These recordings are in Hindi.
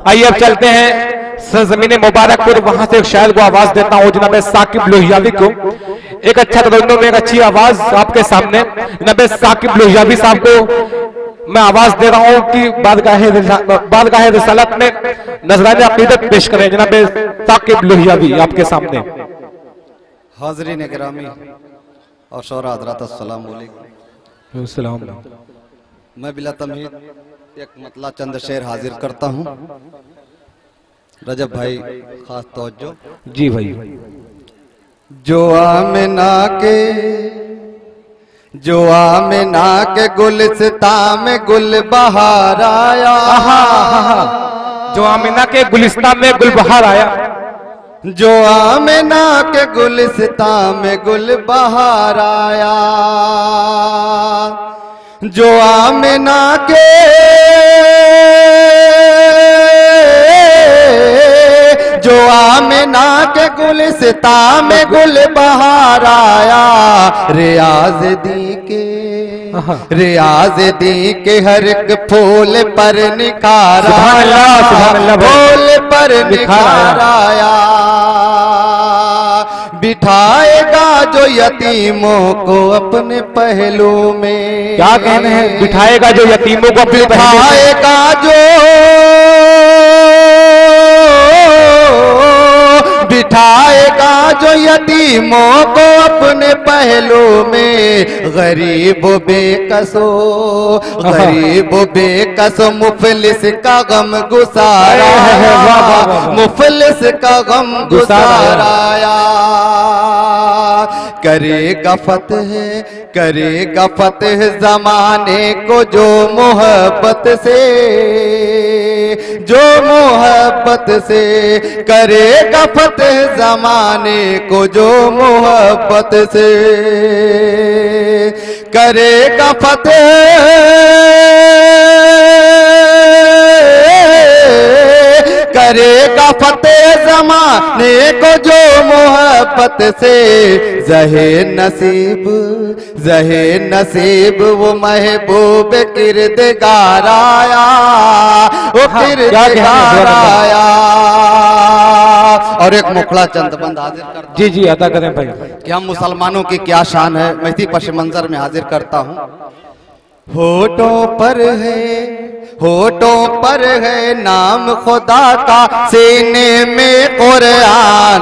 आइए अब चलते हैं सरजमीन मुबारकपुर, वहां से एक शायर को आवाज देता हूँ जनाब साकिब लोहियावी को। एक अच्छा तदन्नो में एक अच्छी आवाज आपके सामने जनाब साकिब लोहियावी साहब को मैं आवाज दे रहा हूँ कि बारगाह रिसालत में नजराने अकीदत पेश करें। जनाब साकिब लोहियावी आपके सामने। हाज़रीन गिरामी और शौरा हज़रात, अस्सलाम वालेकुम। मैं बिला तमहीद एक मतला चंद शेर हाजिर करता हूँ। रजब भाई खास तवज्जो। जी भाई। जो आमिना के गुलिस्ता में गुल बहार आया। जो आमिना के गुलिस्ता में गुल बहार आया। जो आमिना के गुलिस्ता में गुल बहार आया। जो आमिना के गुलिस्ता में गुल बहार आया। रियाज दी के हर एक फूल पर निखार आया। फूल पर निखार आया। बिठाएगा जो यतीमों को अपने पहलू में। क्या कहने हैं? बिठाएगा जो यतीमों को अपने बिठाएगा जो यतीमों को अपने पहलू में। गरीब बेकसो मुफलिस का गम गुसारा। मुफलिस का गम गुसाराया। करेगा फतेह जमाने को जो मोहब्बत से करेगा फतेह जमाने को जो मोहब्बत से करेगा फतेह जमाने को जो मोहब्बत से। जहे नसीब वो महबूब किरदगार आया। वो किरदगार आया। और एक मुखड़ा चंद बंद हाजिर करता। जी अदा करें भाई। कि हम मुसलमानों की क्या शान है, मैं इसी पश मंजर में हाजिर करता हूँ। होठों पर है नाम खुदा का, सीने में कुरान।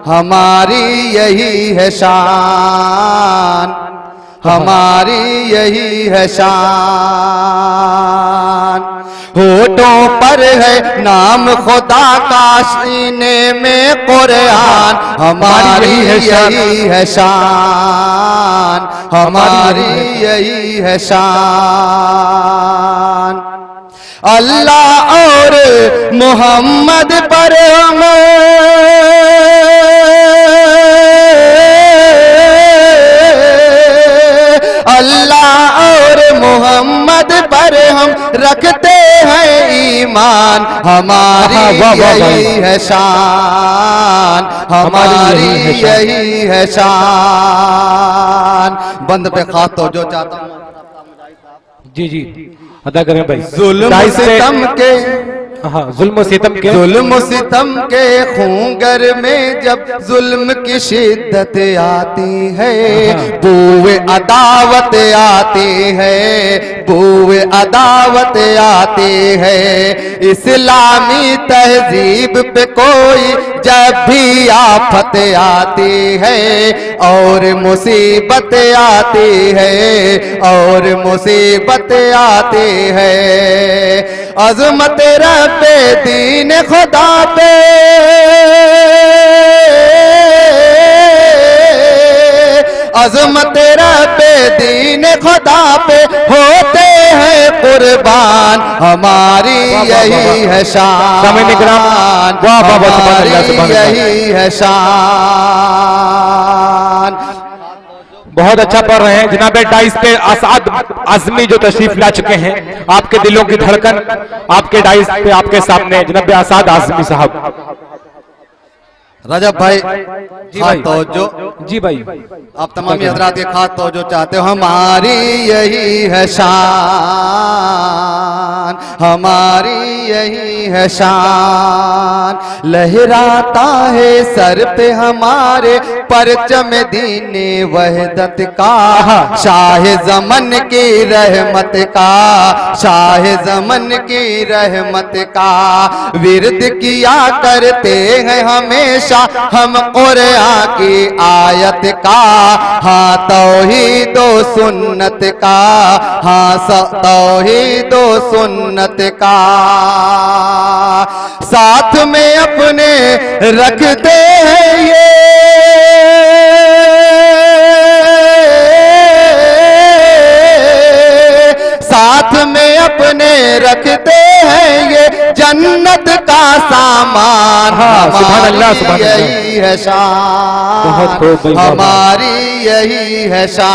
हमारी यही है शान। होठों पर है नाम खुदा का, सीने में कुरान। हमारी यही है शान। हमारी यही है शान। अल्लाह और मोहम्मद पर हम रखते हैं ईमान। हमारी यही है शान। हमारी यही है शान। बंद पे खास तो जो चाहता हूँ। जी अदा करें भाई। जुल्म सितम के खूंगर में जब जुल्म की शिद्दत आती है। बूए अदावत आती है। इस्लामी तहजीब पे कोई जब भी आफत आती है और मुसीबत आती है। अज़मत रब्बे दीन खुदा पे अज़मत रब्बे दीन खुदा पे होते हैं कुर्बान। हमारी यही है शान। हमारी यही है शान। बहुत अच्छा पढ़ रहे हैं जनाब डाइस पे आसाद आजमी जो तशरीफ ला चुके हैं। आपके दिलों की धड़कन आपके डाइस पे आपके सामने जनाब आसाद आजमी साहब। रजब भाई जी भाई जी भाई आप तमामी हजरात के खास तवज्जो चाहते हो। हमारी यही है शान। हमारी यही है शान। लहराता है सर पे हमारे परचम दीने वहदत का, शाह ज़मन की रहमत का, शाह ज़मन की रहमत का। विरद किया करते हैं हमेशा हम कुरान की आयत का, हाँ तौहीद व सुन्नत का, हाँ तौहीद व सुन्नत का। साथ में अपने रखते हैं ये साथ में अपने रखते हैं ये जन्नत का सामान। हमारी यही है शान, हमारी यही है शान।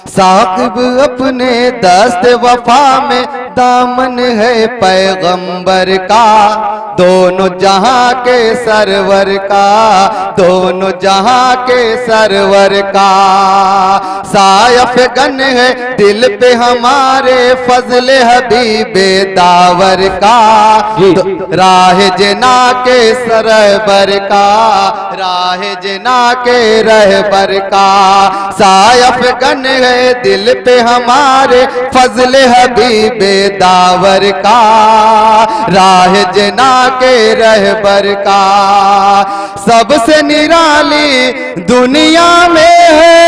साकिब अपने दस्त वफा में दामन है पैगंबर का, दोनों जहां के सरवर का, दोनों जहां के सरवर का। सायफ गन है दिल पे हमारे फजल हबीबे दावर का, राह जना के सरवर का, राह जना के रहबर का। सायफ गन है दिल पे हमारे फजल हबीबे दावर का, राह जना के रहबर का। सबसे निराली दुनिया में है,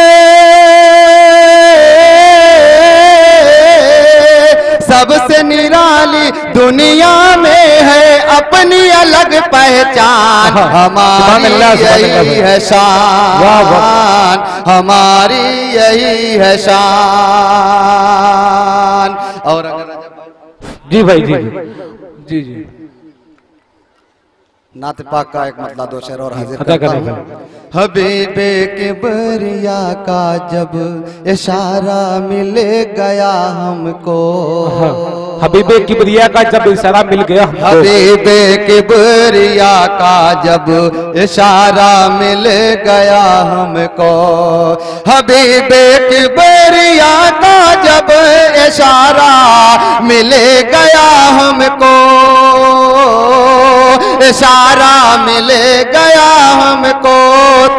सबसे निराली दुनिया में है अपनी अलग पहचान। हमारी यही है शान, हमारी यही है शान। और अगर जी भाई जी जी जी नात पाक का एक मतलब दो शेर और हाजिर करता हूं। हबीबे किबरिया का जब इशारा मिल गया हमको, हबीबे किबरिया का जब इशारा मिल गया हमको, हबीबे किबरिया का जब इशारा मिल गया हमको, हबीबे किबरिया का जब इशारा मिल गया हमको, इशारा मिल गया हमको।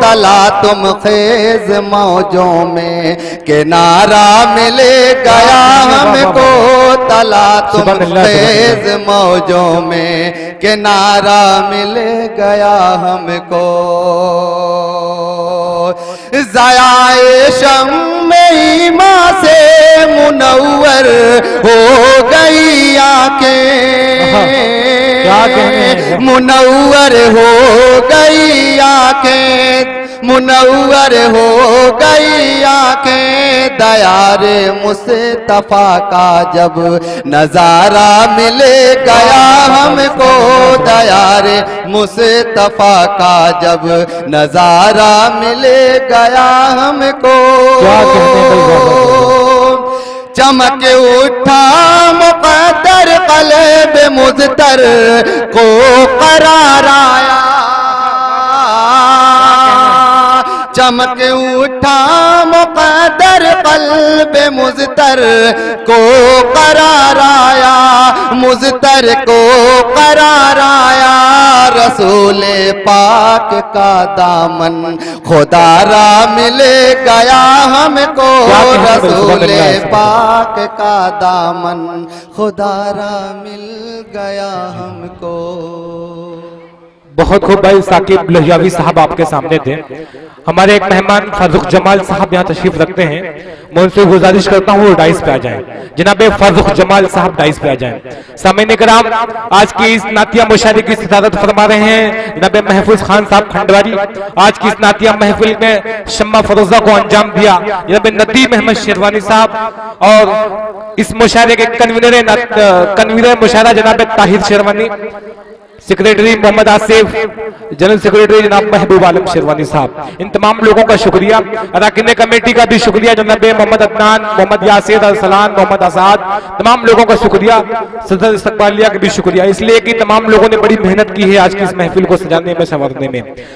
तला तुम खेज मौजों में किनारा मिल गया हमको, तला तुम खेज मौजों में किनारा मिल गया हमको। ज़याए शम्मे ईमान से मुनव्वर हो गई आंखें, मुनव्वर हो गई आंखें, मुनव्वर हो गई आंखें। दयारे मुस्तफा का जब नजारा मिल गया हमको, दयारे मुस्तफा का जब नजारा मिल गया हमको। चमक उठा मुक़द्दर क़ल्ब मुज़तर को करार आया, चमक उठा मुक़द्दर क़ल्ब मुज़तर को करार आया, मुज़तर को करार आया। रसूले पाक का दामन खुदारा मिल गया हमको, रसूले पाक का दामन खुदारा मिल गया हमको। बहुत खूब भाई साकिब लोहियावी साहब आपके सामने थे। हमारे एक मेहमान फर्रुख जमाल साहब यहाँ तशरीफ रखते हैं, मैं उनसे गुजारिश करता हूँ वो डाइस पे आ जाएं। जनाब फर्रुख जमाल साहब डाइस पे आ जाएं। सामईन किराम, आज की इस नातिया मुशायरे की सदारत फरमा रहे हैं जनाब महफूज खान साहब खंडवारी। आज की इस नातिया महफिल में शम्मा फरोजा को अंजाम दिया जनाब नदीम अहमद शेरवानी साहब, और इस मुशायरे के कन्वीनर मुशायरा जनाब Tahir Sherwani, secretary Mohammad Asif, general secretary जनाब महबूब आलम शेरवानी साहब। इन तमाम लोगों का शुक्रिया। अरकान कमेटी का भी शुक्रिया, जनाब मोहम्मद अदनान, मोहम्मद यासिर, अरसलान, मोहम्मद आजाद, तमाम लोगों का शुक्रिया। सदर इस्तकबालिया का भी शुक्रिया, इसलिए कि तमाम लोगों ने बड़ी मेहनत की है आज की इस महफिल को सजाने में, संवारने में।